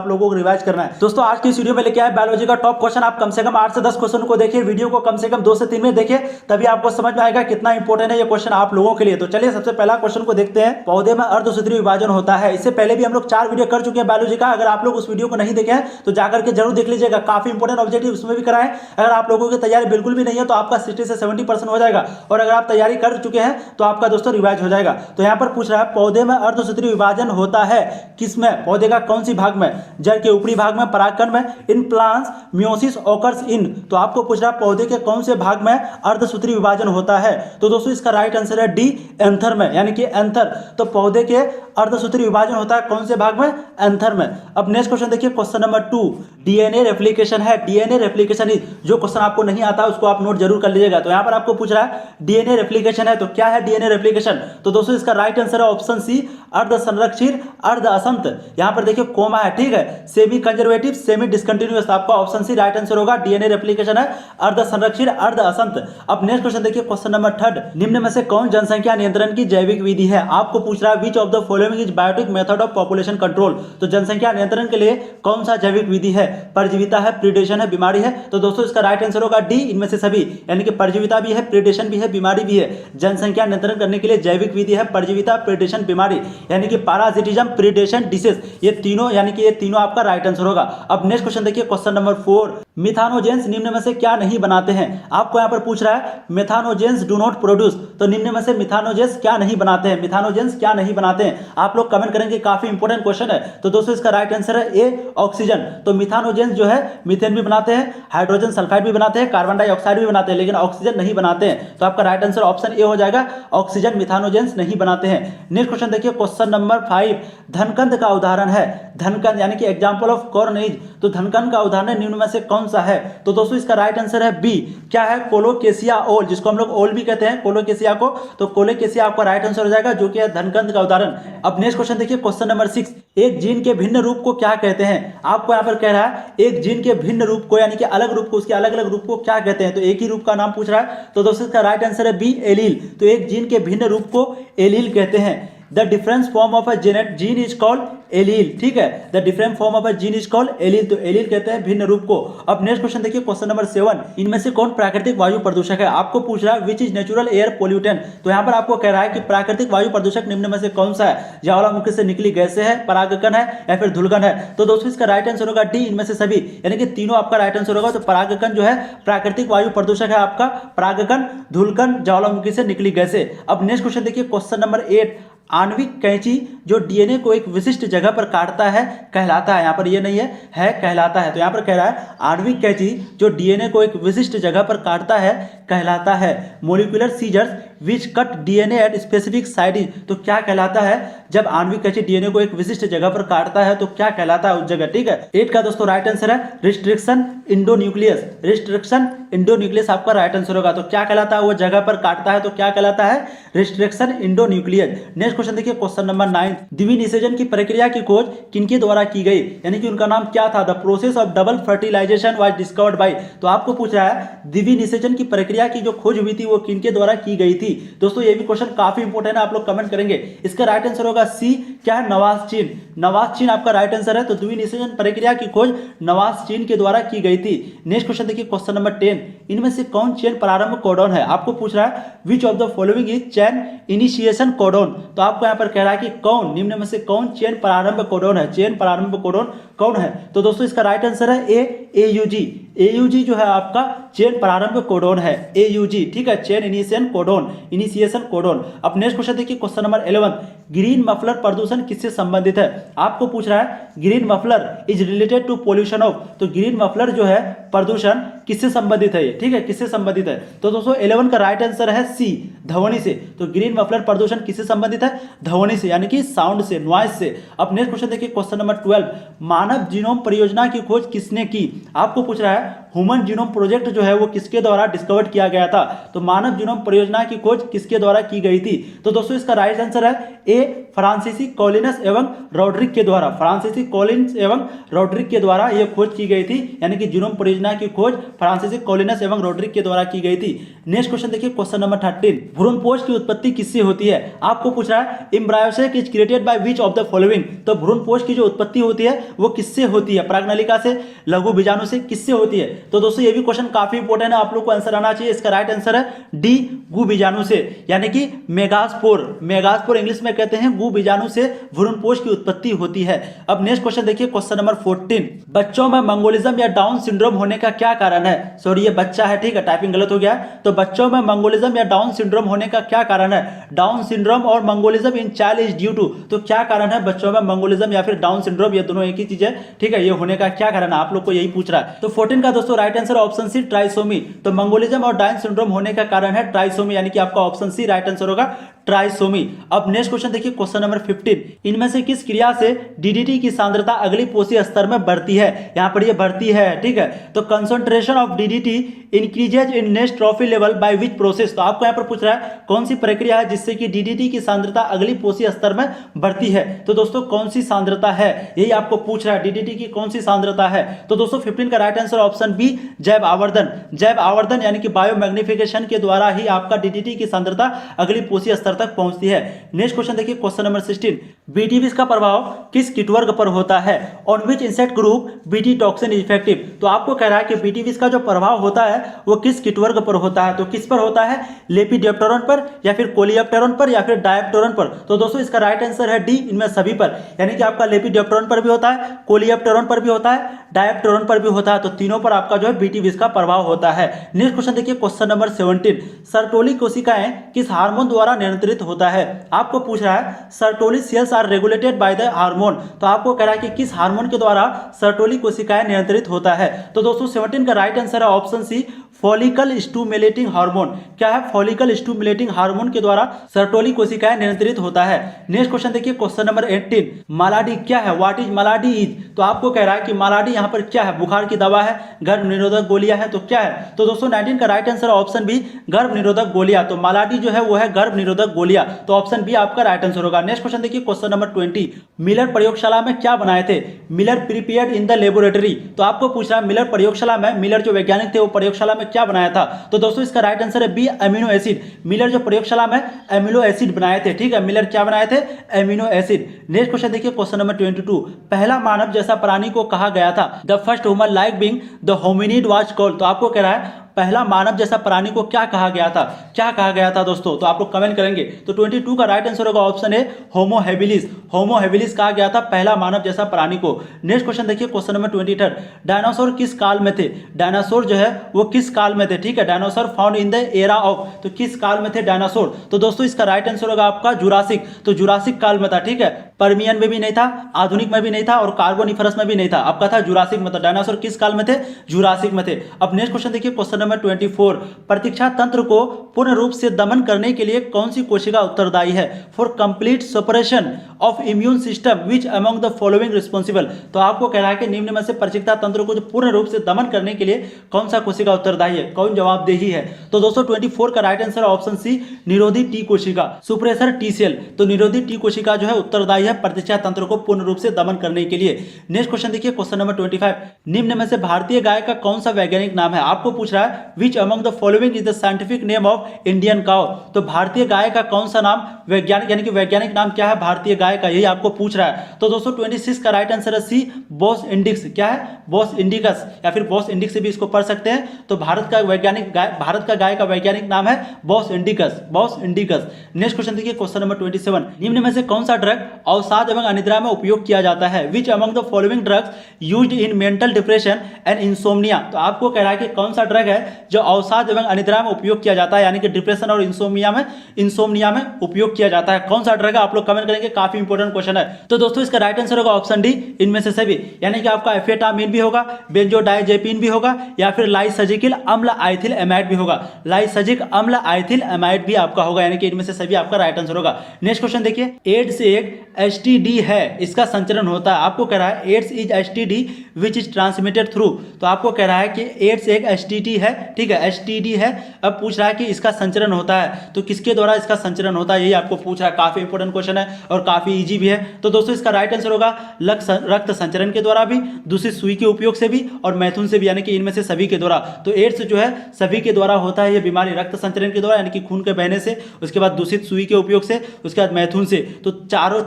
आप लोगों को रिवाइज करना है। दोस्तों आज की इस वीडियो में लेके आए बायोलॉजी का टॉप क्वेश्चन। आप कम से कम 8 से 10 क्वेश्चन को देखिए, वीडियो को कम से कम 2 से 3 में देखिए, तभी आपको समझ में आएगा कितना इंपॉर्टेंट है ये क्वेश्चन आप लोगों के लिए। तो चलिए सबसे पहला क्वेश्चन को देखते हैं। पौधे में अर्धसूत्री विभाजन होता है। इससे पहले भी हम लोग 4 वीडियो कर चुके हैं बायोलॉजी का। अगर आप लोग उस वीडियो को नहीं देखे हैं तो जाकर के जरूर देख लीजिएगा, काफी इंपॉर्टेंट ऑब्जेक्टिव उसमें भी कराएं। अगर आप लोगों की तैयारी बिल्कुल भी नहीं है तो आपका 60 से 70% हो जाएगा, और अगर आप तैयारी कर चुके हैं तो आपका दोस्तों रिवाइज हो जाएगा। तो यहाँ पर पूछ रहा है पौधे में अर्धसूत्री विभाजन होता है किसमें, पौधे का कौन सी भाग में, जड़ के ऊपरी भाग में, परागकण में, in plants meiosis occurs in. तो आपको पूछ रहा है पौधे के कौन से भाग में अर्धसूत्री विभाजन होता है। तो दोस्तों इसका राइट आंसर है डी, एंथर में, यानी कि एंथर। तो पौधे के अर्धसूत्री विभाजन होता है कौन से भाग में, एंथर में। अब नेक्स्ट क्वेश्चन देखिए, क्वेश्चन नंबर 2, डीएनए रेप्लिकेशन है। डीएनए रेप्लिकेशन जो क्वेश्चन आपको नहीं आता उसको आप नोट जरूर कर लीजिएगा। तो यहां पर आपको पूछ रहा है डीएनए रेप्लिकेशन है, तो क्या है डीएनए रेप्लिकेशन। तो दोस्तों इसका राइट आंसर है ऑप्शन सी, अर्ध संरक्षित अर्ध असंत। यहां पर देखिए कोमा है, ठीक है, सेमी कंजर्वेटिव सेमी डिसकंटिन्यूअस। आपका ऑप्शन सी राइट आंसर होगा। डीएनए रेप्लिकेशन है अर्ध संरक्षित अर्ध असंत। अब नेक्स्ट क्वेश्चन देखिए, क्वेश्चन नंबर 3, निम्न में से कौन जनसंख्या नियंत्रण की जैविक विधि है। आपको पूछ रहा है which of the following is biotic method of population control. तो जनसंख्या नियंत्रण के लिए कौन सा जैविक विधि है, परजीविता है, प्रीडेशन है, बीमारी है। तो दोस्तों इसका राइट आंसर होगा डी, इनमें से सभी, यानी कि परजीविता भी है, प्रीडेशन भी है, बीमारी भी है। जनसंख्या नियंत्रण करने के लिए जैविक विधि है परजीविता, प्रीडेशन, बीमारी, यानी कि पैरासिटिज्म, प्रीडेशन, डिसीज, ये तीनों, यानी कि ये तीनों आपका राइट आंसर होगा। अब नेक्स्ट क्वेश्चन देखिए, क्वेश्चन नंबर 4, मिथानोजेंस निम्न में से क्या नहीं बनाते हैं। आपको यहां पर पूछ रहा है मिथानोजेंस डू नॉट प्रोड्यूस। तो निम्न में से मिथानोजेंस क्या नहीं बनाते हैं, मिथानोजेंस क्या नहीं बनाते हैं। आप लोग कमेंट करेंगे, काफी इंपॉर्टेंट क्वेश्चन है। तो दोस्तों इसका राइट आंसर है ए, ऑक्सीजन। तो मिथानोजेंस जो है मीथेन भी बनाते हैं, हाइड्रोजन सल्फाइड भी बनाते हैं, कार्बन डाइऑक्साइड भी बनाते हैं, लेकिन ऑक्सीजन नहीं बनाते हैं। तो आपका राइट आंसर ऑप्शन ए हो जाएगा, ऑक्सीजन मिथानोजेंस नहीं बनाते हैं। नेक्स्ट क्वेश्चन देखिए, क्वेश्चन नंबर 5, धनकंद का उदाहरण है। धनकंद यानी कि एग्जांपल ऑफ कॉर्न इज। तो धनकंद का उदाहरण निम्न में से कौन सा है। तो दोस्तों इसका राइट आंसर है बी, क्या है, कोलोकेसिया ओल, जिसको हम लोग ओल भी कहते हैं कोलोकेसिया को। तो कोलोकेसिया आपका राइट आंसर हो जाएगा, जो कि है धनकंद का उदाहरण। अब नेक्स्ट क्वेश्चन देखिए, क्वेश्चन नंबर 6, एक जीन के भिन्न रूप को क्या कहते हैं। आपको यहां पर कह रहा है एक जीन के भिन्न रूप को, यानी कि अलग रूप को, उसके अलग अलग रूप को क्या कहते हैं। तो एक ही रूप का नाम पूछ रहा है। तो दोस्तों इसका राइट आंसर है बी, एलील। तो एक जीन के भिन्न रूप को एलील कहते हैं। The difference form of a gene is called allele, ठीक है, the different form of a gene is called allele. तो एलील कहते हैं भिन्न रूप को। अब नेक्स्ट क्वेश्चन देखिए, क्वेश्चन नंबर 7, इनमें से कौन प्राकृतिक वायु प्रदूषक है। आपको पूछ रहा है which is natural air pollutant. तो यहाँ पर आपको कह रहा है कि प्राकृतिक वायु प्रदूषक निम्न में से कौन सा है। ज्वालामुखी से निकली गैसें है, परागकण है, या फिर धूलकण है। तो दोस्तों इसका राइट आंसर होगा डी, इनमें से सभी, यानी कि तीनों आपका राइट आंसर होगा। तो परागकण जो है प्राकृतिक वायु प्रदूषक है आपका, परागकण, धूलकण, ज्वालामुखी से निकली गैसें। अब नेक्स्ट क्वेश्चन देखिए, क्वेश्चन नंबर 8, आणविक कैंची जो डीएनए को एक विशिष्ट जगह पर काटता है कहलाता है। यहाँ पर ये नहीं है कहलाता है। तो यहाँ पर कह रहा है आणविक कैंची जो डीएनए को एक विशिष्ट जगह पर काटता है कहलाता है molecular scissors which cut DNA at specific site. तो क्या कहलाता है, जब आणविक कैंची डीएनए को एक विशिष्ट जगह पर काटता है तो क्या कहलाता है उस जगह, ठीक है। 8 का दोस्तों राइट आंसर है रिस्ट्रिक्शन इंडोन्यूक्लियस। रिस्ट्रिक्शन इंडोन्यूक्लियस आपका राइट आंसर होगा। तो क्या कहलाता है, वो जगह पर काटता है तो क्या कहलाता है, रिस्ट्रिक्शन इंडोन्यूक्लियस। नेक्स्ट क्वेश्चन देखिए, क्वेश्चन नंबर 9, द्विवीय निषेचन की प्रक्रिया की खोज किनके द्वारा की गई, यानी कि उनका नाम क्या था। The process of double fertilization was discovered by. तो आपको पूछ रहा है द्विवीय निषेचन की प्रक्रिया की जो खोज हुई थी वो किनके द्वारा की गई थी। दोस्तों ये भी क्वेश्चन काफी इंपॉर्टेंट है, आप लोग कमेंट करेंगे। इसका राइट आंसर होगा सी, क्या है, नवाज चीन। नवाज चीन आपका राइट आंसर है। तो द्विवीय निषेचन प्रक्रिया की खोज नवाज चीन के द्वारा की गई थी। नेक्स्ट क्वेश्चन देखिए, क्वेश्चन नंबर 10, इनमें से कौन चेन प्रारंभ कोडॉन है। आपको पूछ रहा है which of the following is chain initiation codon. तो आपको यहाँ पर कह रहा है कि कौन, निम्न में से कौन चेन प्रारंभ कोडॉन है, चेन प्रारंभ कोडॉन कौन है। तो दोस्तों इसका राइट आंसर है ए, एयूजी। एयूजी जो है आपका चेन प्रारंभ कोडॉन है, एयूजी, ठीक है, चेन इनिशिएशन कोडॉन। अब नेक्स्ट क्वेश्चन देखिए, क्वेश्चन नंबर 11, ग्रीन मफलर प्रदूषण किससे संबंधित है। आपको पूछ रहा है green muffler is related to pollution of. तो ग्रीन मफलर जो है प्रदूषण किससे संबंधित है, ठीक है, किससे संबंधित है। तो दोस्तों 11 का राइट आंसर है सी, ध्वनि से। तो ग्रीन मफलर प्रदूषण किससे संबंधित है, ध्वनि से, यानी कि साउंड से, नॉइज से। अब नेक्स्ट क्वेश्चन देखिए, क्वेश्चन नंबर 12, मानव जीनोम परियोजना की खोज किसने की। आपको पूछ रहा है ह्यूमन जीनोम प्रोजेक्ट जो है वो किसके द्वारा डिस्कवर किया गया था? तो मानव जीनोम परियोजना की खोज किसके द्वारा की गई थी? तो दोस्तों इसका राइट आंसर है ए, फ्रांसीसी कॉलिनस एवं रॉड्रिक के द्वारा। फ्रांसीसी कॉलिन्स एवं रॉड्रिक के द्वारा यह खोज की गई थी, यानी कि जीनोम परियोजना की खोज फ्रांसीसी कॉलिनस एवं रॉड्रिक के द्वारा की गई थी। नेक्स्ट क्वेश्चन देखिए, क्वेश्चन नंबर 13, भ्रूणपोष की उत्पत्ति किससे होती है? आपको पूछ रहा है embryo sac is created by which of the following. तो भ्रूणपोष की जो उत्पत्ति होती है वो किससे होती है? प्राग्नलिका से, लघु बीजाणु से, किससे होती है? तो दोस्तों ये भी क्वेश्चन काफी इंपॉर्टेंट है, आप लोग को आंसर आना चाहिए। इसका राइट आंसर है डी, गु बीजाणु से, यानी कि मेगास्पोर। मेगास्पोर इंग्लिश में कहते हैं, गु बीजाणु से भ्रूणपोष की उत्पत्ति होती है। अब नेक्स्ट क्वेश्चन देखिए, क्वेश्चन नंबर 14, बच्चों में मंगोलिज्म या डाउन सिंड्रोम होने का क्या कारण है? सॉरी ये बच्चा है, ठीक है, टाइपिंग गलत हो गया। तो बच्चों में मंगोलिज्म या डाउन सिंड्रोम होने का क्या कारण है? डाउन सिंड्रोम और mongolism in child is due to. तो क्या कारण है बच्चों में मंगोलिज्म या फिर डाउन सिंड्रोम, ये दोनों एक ही चीज है, ठीक है, ये होने का क्या कारण है? आप लोग को यही पूछ रहा है। तो 14 का दोस्तों right answer option C, trisomy. तो मंगोलिज्म और डाउन सिंड्रोम होने का कारण है ट्राइसोमी, यानी कि आपका ऑप्शन सी राइट आंसर होगा, ट्राइसोमी। अब नेक्स्ट क्वेश्चन देखिए, क्वेश्चन नंबर 15, इनमें से किस क्रिया से डीडीटी की सांद्रता अगली पोषी स्तर में बढ़ती है? यहां पर ये बढ़ती है, ठीक है। तो concentration of DDT increases in nest trophy level by which process. तो आपको यहां पर पूछ रहा है कौन सी प्रक्रिया है जिससे कि डीडीटी की सांद्रता अगली पोषी स्तर में बढ़ती है? तो दोस्तों कौन सी सांद्रता है, यही आपको पूछ रहा है, डीडीटी की कौन सी सांद्रता है? तो दोस्तों 15 का राइट आंसर ऑप्शन बी, जैव आवर्धन। जैव आवर्धन यानी कि बायो मैग्निफिकेशन के द्वारा ही आपका डीडीटी की सांद्रता अगली पोषी स्तर तक पहुंचती है। नेक्स्ट क्वेश्चन देखिए, क्वेश्चन नंबर 16, बीटीवीस का प्रभाव किस कीटवर्ग पर होता है? On which insect group BT toxin effective. तो आपको कह रहा है कि बीटीवीस का जो प्रभाव होता है वो किस कीटवर्ग पर होता है? तो किस पर होता है? लेपिडोप्टेरॉन पर, या फिर कोलियोप्टेरॉन पर, या फिर डायप्टेरॉन पर। तो दोस्तों इसका राइट आंसर है डी, इनमें सभी पर, यानी कि आपका लेपिडोप्टेरॉन पर भी होता है, कोलियोप्टेरॉन पर भी होता है, डायप्टेरॉन पर भी होता है। तो तीनों पर आपका जो है बीटीवीस का प्रभाव होता है। नेक्स्ट क्वेश्चन देखिए, क्वेश्चन नंबर 17, सर्टोली कोशिकाएं किस हार्मोन द्वारा नियंत्रित होता है? आपको पूछ रहा है Sertoli cells are regulated by the hormone. तो आपको कह रहा है कि किस हार्मोन के द्वारा सर्टोली कोशिकाएं नियंत्रित होता है? तो दोस्तों 17 का राइट आंसर है option C, follicle stimulating hormone. क्या है? फॉलिकल स्टिमुलेटिंग हार्मोन के द्वारा सर्टोली कोशिकाएं नियंत्रित होता है। नेक्स्ट क्वेश्चन देखिए, क्वेश्चन नंबर 18, मालाडी क्या है? What is मालाडी is. तो आपको कह रहा है कि मालाडी यहाँ पर क्या है? बुखार की दवा है, गर्भ निरोधक गोलियां है, तो क्या है? तो दोस्तों 19 का राइट आंसर ऑप्शन बी, गर्भ निरोधक गोलियां। तो मालाडी जो है वो है गर्भ निरोधक गोलियां, तो ऑप्शन बी आपका राइट आंसर होगा। नेक्स्ट क्वेश्चन देखिए, क्वेश्चन नंबर 20, मिलर प्रयोगशाला में क्या बनाए थे? Miller prepared in the laboratory. तो आपको पूछ रहा है मिलर प्रयोगशाला में, मिलर जो वैज्ञानिक थे वो प्रयोगशाला में क्या बनाया था? तो दोस्तों इसका राइट आंसर है बी, अमीनो एसिड। मिलर जो प्रयोगशाला में अमीनो एसिड बनाए थे, ठीक है, मिलर क्या बनाए थे? Amino acid. नेक्स्ट क्वेश्चन देखिए, क्वेश्चन नंबर 22, पहला मानव जैसा प्राणी को कहा गया था? The first human like being the hominid was called. तो आपको कह रहा है पहला मानव जैसा प्राणी को क्या कहा गया था? क्या कहा गया था दोस्तों? तो आप लोग कमेंट करेंगे। तो 22 का राइट आंसर होगा option A, homo habilis. Homo habilis कहा गया था पहला मानव जैसा प्राणी को। नेक्स्ट क्वेश्चन देखिए, क्वेश्चन नंबर 23, डायनासोर किस काल में थे? डायनासोर जो है वो किस काल में थे? ठीक है, dinosaur found in the era of. तो किस काल में थे डायनासोर? तो दोस्तों इसका राइट आंसर होगा आपका जुरासिक। तो जुरासिक काल में था, ठीक है, पर्मियन में भी नहीं था, आधुनिक में भी नहीं था, और कार्बोनिफरस में भी नहीं था, आपका था जुरासिक में। डायनासोर किस काल में थे? जुरासिक में थे। अब नेक्स्ट क्वेश्चन देखिए, क्वेश्चन नंबर 24, प्रतीक्षा तंत्र को पूर्ण रूप से दमन करने के लिए कौन सी कोशिका उत्तरदायी है? For complete suppression of immune system which among the following responsible. तो आपको कह रहा है कि निम्न में से प्रतीक्षा तंत्र को जो पूर्ण रूप से दमन करने के लिए कौन सा कोशिका उत्तरदायी है? कौन जवाबदेही है? तो दोस्तों 24 का राइट आंसर ऑप्शन सी, निरोधी टी कोशिका, सुप्रेसर टी सेल। तो निरोधी टी कोशिका जो है उत्तरदायी है प्रतीक्षा तंत्र को पूर्ण रूप से दमन करने के लिए। नेक्स्ट क्वेश्चन देखिए, क्वेश्चन नंबर 25, निम्न में से भारतीय गाय का कौन सा वैज्ञानिक नाम है? आपको पूछ रहा है which among the following is the scientific name of Indian cow. तो भारतीय गाय का कौन सा नाम वैज्ञानिक, यानी कि वैज्ञानिक नाम क्या है भारतीय गाय का, यही आपको पूछ रहा है। तो दोस्तों 26 का राइट आंसर है सी, बॉस इंडिक्स। क्या है? बॉस इंडिकस, या फिर बॉस इंडिक्स से भी इसको पढ़ सकते हैं। तो भारत का गाय का वैज्ञानिक नाम है Bos indicus, Bos indicus. Next question देखिए, क्वेश्चन नंबर 27, निम्न में से कौन सा ड्रग अवसाद एवं अनिद्रा में उपयोग किया जाता है? Which among the following drugs used in mental depression and insomnia. तो आपको कह रहा है कि कौन सा ड्रग है जो अवसाद एवं अनिद्रा में उपयोग किया जाता है, यानी कि डिप्रेशन और इंसोम्निया में उपयोग किया जाता है। कौन सा रहेगा आप लोग कमेंट करेंगे, काफी इंपॉर्टेंट क्वेश्चन है। तो दोस्तों इसका राइट आंसर होगा ऑप्शन डी, इनमें से सभी, यानी कि आपका एफेटामिन भी होगा, बेंजोडाइजेपिन भी होगा, या फिर लाइसर्जिकिल अम्ल आइथिल एमाइड भी होगा। लाइसर्जिक अम्ल आइथिल एमाइड भी आपका होगा, यानी कि इनमें से सभी आपका राइट आंसर होगा। नेक्स्ट क्वेश्चन देखिए, एड्स एक एसटीडी है, इसका संचरण होता है। आपको कह रहा है AIDS is STD which is transmitted through, तो आपको कह रहा है कि एड्स एक एसटीडी है, ठीक है, एसटीडी है। अब पूछ रहा है कि इसका संचरण होता है, तो किसके द्वारा इसका संचरण होता है, यही आपको पूछ रहा है। काफी इंपॉर्टेंट क्वेश्चन है और काफी इजी भी है। तो दोस्तों इसका राइट आंसर होगा रक्त संचरण के द्वारा भी, दूसरी सुई के उपयोग से भी और मैथुन से भी, यानी कि इनमें से सभी के द्वारा। तो एड्स जो है सभी के द्वारा होता है, ये बीमारी रक्त संचरण के द्वारा, यानी कि खून के बहने से, उसके बाद दूषित सुई के उपयोग से, उसके बाद मैथुन से। तो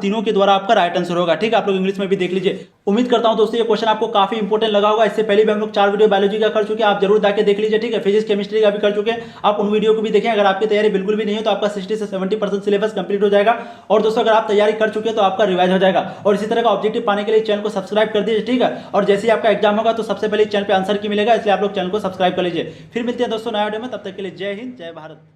तीनों के द्वारा आपका राइट आंसर होगा, ठीक है। आप लोग इंग्लिश में भी देख लीजिए। उम्मीद करता हूं दोस्तों ये क्वेश्चन आपको काफी इंपॉर्टेंट लगा होगा। इससे पहले भी हम लोग 4 वीडियो बायोलॉजी का कर चुके हैं, आप जरूर जाके देख लीजिए, ठीक है। फिजिक्स केमिस्ट्री का भी कर चुके हैं, आप उन वीडियो को भी देखें। अगर आपकी तैयारी बिल्कुल भी नहीं है तो आपका 60 से 70% सिलेबस कंप्लीट हो जाएगा। और दोस्तों अगर आप तैयारी कर चुके हैं तो आपका रिवाइज हो जाएगा। और इसी तरह का ऑब्जेक्टिव पाने के लिए चैनल को सब्सक्राइब कर दीजिए, ठीक है। और जैसे ही आपका एग्जाम होगा तो सबसे पहले चैनल पे आंसर की मिलेगा, इसलिए आप लोग चैनल को सब्सक्राइब कर लीजिए। फिर मिलते हैं दोस्तों नया वीडियो में, तब तक के लिए जय हिंद, जय भारत।